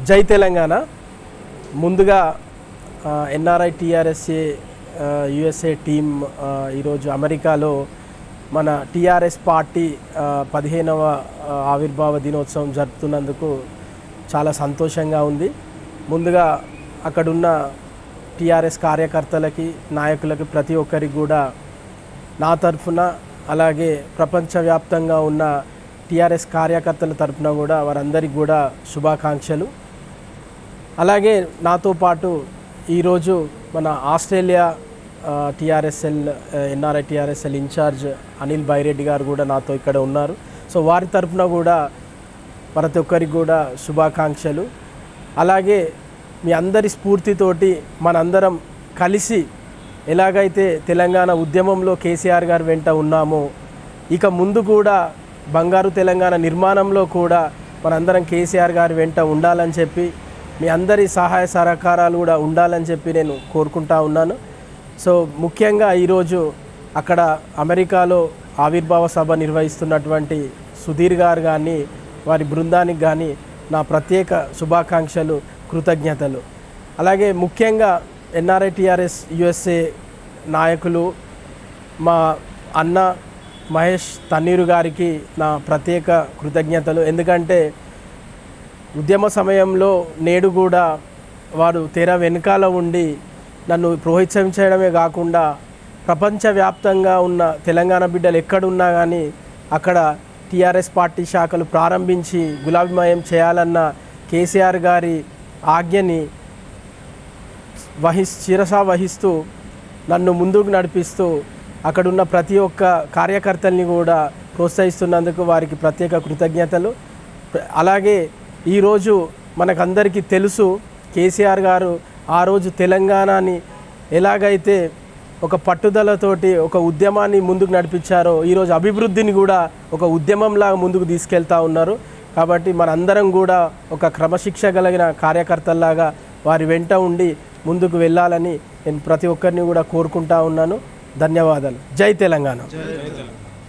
జై తెలంగాణ. ముందుగా NRI టీఆర్ఎస్ఏ USA team ఈరోజు అమెరికాలో మన టీఆర్ఎస్ పార్టీ 15వ ఆవిర్భావ దినోత్సవం జరుపుతున్నందుకు చాలా సంతోషంగా ఉంది. ముందుగా అక్కడున్న టీఆర్ఎస్ కార్యకర్తలకి, నాయకులకి, ప్రతి ఒక్కరికి కూడా నా తరఫున, అలాగే ప్రపంచవ్యాప్తంగా ఉన్న టీఆర్ఎస్ కార్యకర్తల తరఫున కూడా వారందరికీ కూడా శుభాకాంక్షలు. అలాగే నాతో పాటు ఈరోజు మన Australia TRSL NRI TRSL incharge Anil Byreddy గారు కూడా నాతో ఇక్కడ ఉన్నారు. సో వారి తరఫున కూడా ప్రతి ఒక్కరికి కూడా శుభాకాంక్షలు. అలాగే మీ అందరి స్ఫూర్తితోటి మనందరం కలిసి ఎలాగైతే తెలంగాణ ఉద్యమంలో కేసీఆర్ గారు వెంట ఉన్నామో, ఇక ముందు కూడా బంగారు తెలంగాణ నిర్మాణంలో కూడా మనందరం కేసీఆర్ గారి వెంట ఉండాలని చెప్పి, మీ అందరి సహాయ సహకారాలు కూడా ఉండాలని చెప్పి నేను కోరుకుంటా ఉన్నాను. సో ముఖ్యంగా ఈరోజు అక్కడ అమెరికాలో ఆవిర్భావ సభ నిర్వహిస్తున్నటువంటి సుధీర్ గారు కానీ, వారి బృందానికి కానీ నా ప్రత్యేక శుభాకాంక్షలు, కృతజ్ఞతలు. అలాగే ముఖ్యంగా ఎన్ఆర్ఐ టీఆర్ఎస్ యుఎస్ఏ నాయకులు, మా అన్న మహేష్ తన్నీరు గారికి నా ప్రత్యేక కృతజ్ఞతలు. ఎందుకంటే ఉద్యమ సమయంలో నేడు కూడా వారు తెర వెనుకాల ఉండి నన్ను ప్రోత్సహించడమే కాకుండా ప్రపంచవ్యాప్తంగా ఉన్న తెలంగాణ బిడ్డలు ఎక్కడున్నా కానీ అక్కడ టీఆర్ఎస్ పార్టీ శాఖలు ప్రారంభించి గులాబీమయం చేయాలన్న కేసీఆర్ గారి ఆజ్ఞని శిరసా వహిస్తూ నన్ను ముందుకు నడిపిస్తూ అక్కడున్న ప్రతి ఒక్క కార్యకర్తల్ని కూడా ప్రోత్సహిస్తున్నందుకు వారికి ప్రత్యేక కృతజ్ఞతలు. అలాగే ఈరోజు మనకందరికీ తెలుసు, కేసీఆర్ గారు ఆ రోజు తెలంగాణని ఎలాగైతే ఒక పట్టుదలతోటి ఒక ఉద్యమాన్ని ముందుకు నడిపించారో, ఈరోజు అభివృద్ధిని కూడా ఒక ఉద్యమంలాగా ముందుకు తీసుకెళ్తా ఉన్నారు. కాబట్టి మనందరం కూడా ఒక క్రమశిక్ష కలిగిన కార్యకర్తల్లాగా వారి వెంట ఉండి ముందుకు వెళ్ళాలని నేను ప్రతి ఒక్కరిని కూడా కోరుకుంటా ఉన్నాను. ధన్యవాదాలు. జై తెలంగాణ.